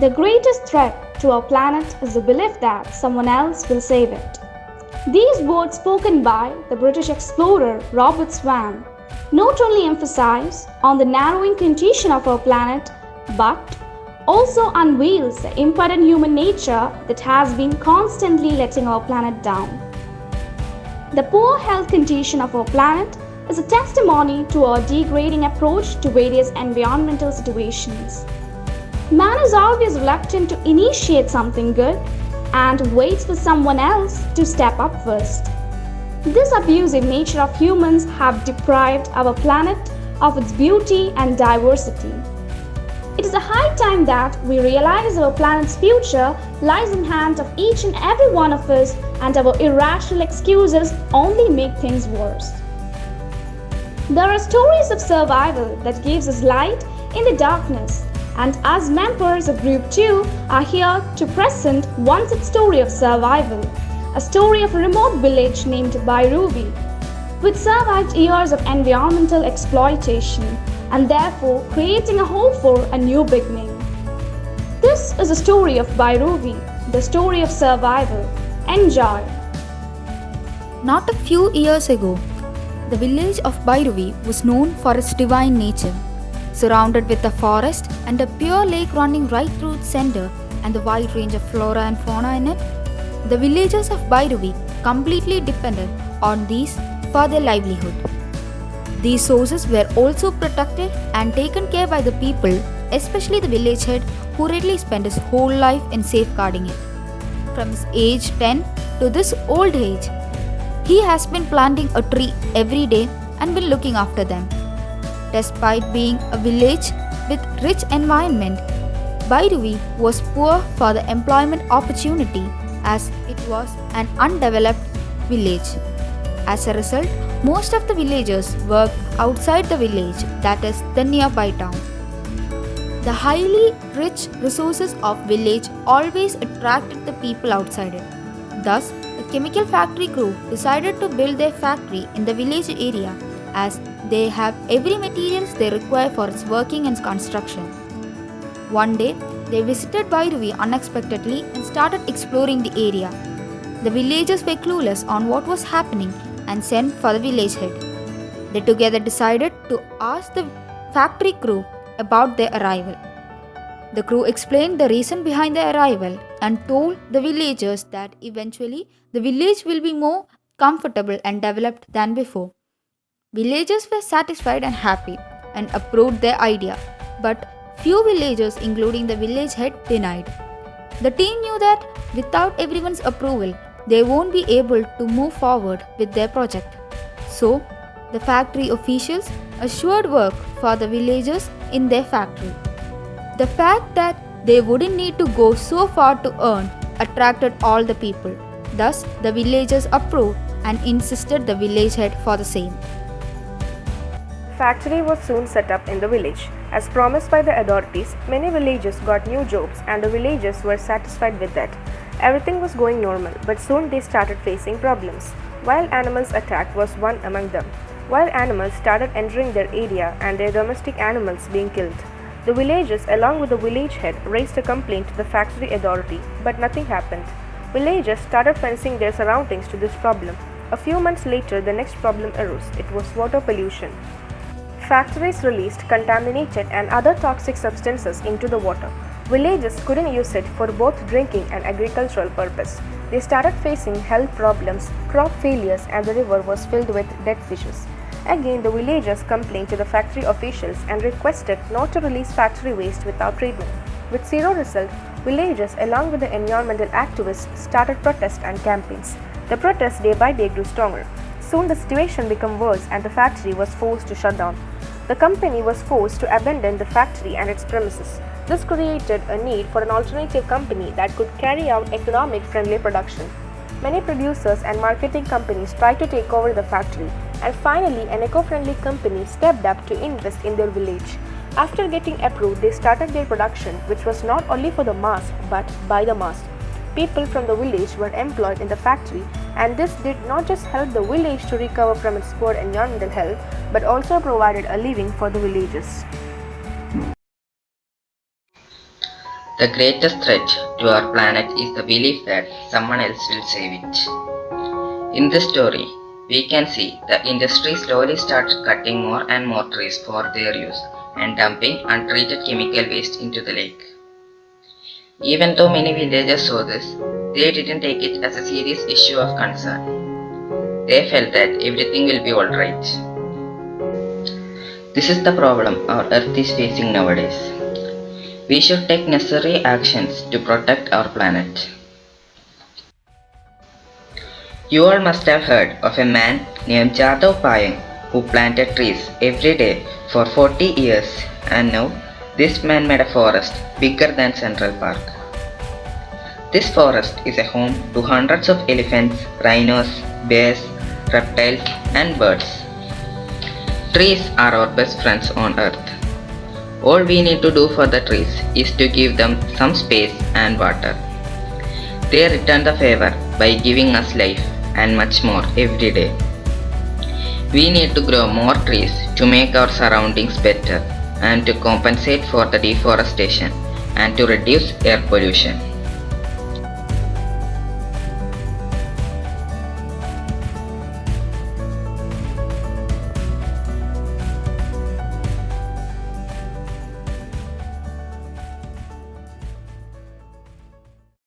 The greatest threat to our planet is the belief that someone else will save it. These words spoken by the British explorer Robert Swan not only emphasize on the narrowing condition of our planet but also unveils the impotent human nature that has been constantly letting our planet down. The poor health condition of our planet is a testimony to our degrading approach to various environmental situations. Man is always reluctant to initiate something good and waits for someone else to step up first. This abusive nature of humans have deprived our planet of its beauty and diversity. It is a high time that we realize our planet's future lies in the hands of each and every one of us, and our irrational excuses only make things worse. There are stories of survival that gives us light in the darkness, and as members of Group 2 are here to present one such story of survival, a story of a remote village named Bairuvi, which survived years of environmental exploitation and therefore creating a hope for a new beginning. This is a story of Bairuvi, the story of survival. Enjoy! Not a few years ago, the village of Bairuvi was known for its divine nature. Surrounded with a forest and a pure lake running right through its center and the wide range of flora and fauna in it, the villagers of Bairuvi completely depended on these for their livelihood. These sources were also protected and taken care by the people, especially the village head who readily spent his whole life in safeguarding it. From his age 10 to this old age, he has been planting a tree every day and been looking after them. Despite being a village with rich environment, Bairuvi was poor for the employment opportunity as it was an undeveloped village. As a result, most of the villagers worked outside the village, that is, the nearby town. The highly rich resources of village always attracted the people outside it. Thus, the chemical factory crew decided to build their factory in the village area as they have every materials they require for its working and construction. One day, they visited Bairuvi unexpectedly and started exploring the area. The villagers were clueless on what was happening and sent for the village head. They together decided to ask the factory crew about their arrival. The crew explained the reason behind their arrival and told the villagers that eventually the village will be more comfortable and developed than before. Villagers were satisfied and happy and approved their idea, but few villagers, including the village head, denied. The team knew that without everyone's approval, they won't be able to move forward with their project. So, the factory officials assured work for the villagers in their factory. The fact that they wouldn't need to go so far to earn attracted all the people. Thus, the villagers approved and insisted the village head for the same. Factory was soon set up in the village. As promised by the authorities, many villagers got new jobs and the villagers were satisfied with that. Everything was going normal, but soon they started facing problems. Wild animals attack was one among them. Wild animals started entering their area and their domestic animals being killed. The villagers along with the village head raised a complaint to the factory authority, but nothing happened. Villagers started fencing their surroundings to this problem. A few months later, the next problem arose. It was water pollution. Factories released contaminated and other toxic substances into the water. Villagers couldn't use it for both drinking and agricultural purpose. They started facing health problems, crop failures, and the river was filled with dead fishes. Again, the villagers complained to the factory officials and requested not to release factory waste without treatment. With zero result, villagers along with the environmental activists started protests and campaigns. The protests day by day grew stronger. Soon the situation became worse and the factory was forced to shut down. The company was forced to abandon the factory and its premises. This created a need for an alternative company that could carry out economic-friendly production. Many producers and marketing companies tried to take over the factory, and finally an eco-friendly company stepped up to invest in their village. After getting approved, they started their production, which was not only for the mass but by the mass. People from the village were employed in the factory, and this did not just help the village to recover from its poor environmental health, but also provided a living for the villagers. The greatest threat to our planet is the belief that someone else will save it. In this story, we can see the industry slowly started cutting more and more trees for their use and dumping untreated chemical waste into the lake. Even though many villagers saw this, they didn't take it as a serious issue of concern. They felt that everything will be alright. This is the problem our earth is facing nowadays. We should take necessary actions to protect our planet. You all must have heard of a man named Jadevpayeng who planted trees every day for 40 years, and now this man made a forest bigger than Central Park. This forest is a home to hundreds of elephants, rhinos, bears, reptiles and birds. Trees are our best friends on earth. All we need to do for the trees is to give them some space and water. They return the favor by giving us life and much more every day. We need to grow more trees to make our surroundings better and to compensate for the deforestation and to reduce air pollution.